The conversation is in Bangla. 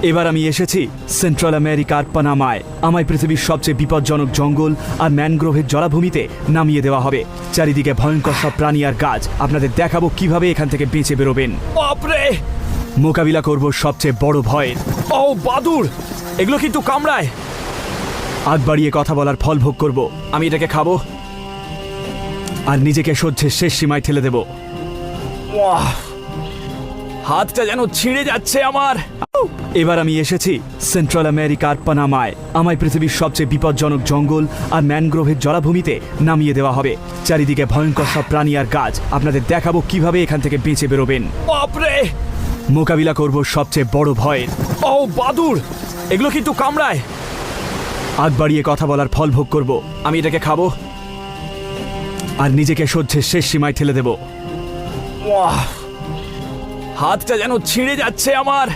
এবার আমি এসেছি সেন্ট্রাল আমেরিকার পানামায়। আমায় পৃথিবীর সবচেয়ে বিপজ্জনক জঙ্গল আর ম্যানগ্রোভের জলাভূমিতে নামিয়ে দেওয়া হবে। চারিদিকে ভয়ঙ্কর সব প্রাণী আর গাছ। আপনাদের দেখাবো কিভাবে এখান থেকে বেঁচে বেরোবেন। বাপরে! মোকাবিলা করব সবচেয়ে বড় ভয়ের। ও বাদুড়! এগুলো কিন্তু কামড়ায়। আগ বাড়িয়ে কথা বলার ফল ভোগ করব। আমি এটাকে খাবো। আর নিজেকে সহ্যের শেষ সীমায় ঠেলে দেব। ওয়াহ! হাতটা যেন ছিঁড়ে যাচ্ছে আমার। এবার আমি এসেছি সেন্ট্রাল আমেরিকার পানামায়। আমায় পৃথিবীর সবচেয়ে বিপজ্জনক জঙ্গল আর ম্যানগ্রোভের জলাভূমিতে নামিয়ে দেওয়া হবে। চারিদিকে ভয়ঙ্কর সব প্রাণী আর গাছ। আপনাদের দেখাবো কিভাবে এখান থেকে বেঁচে বেরোবেন। বাপরে! মোকাবিলা করব সবচেয়ে বড় ভয়ের। ও বাদুড়! এগুলো কিন্তু কামড়ায়। আগ বাড়িয়ে কথা বলার ফল ভোগ করব। আমি এটাকে খাবো। আর নিজেকে সহ্যের শেষ সীমায় ঠেলে দেব। ওয়াহ! হাতটা যেন ছিঁড়ে যাচ্ছে আমার।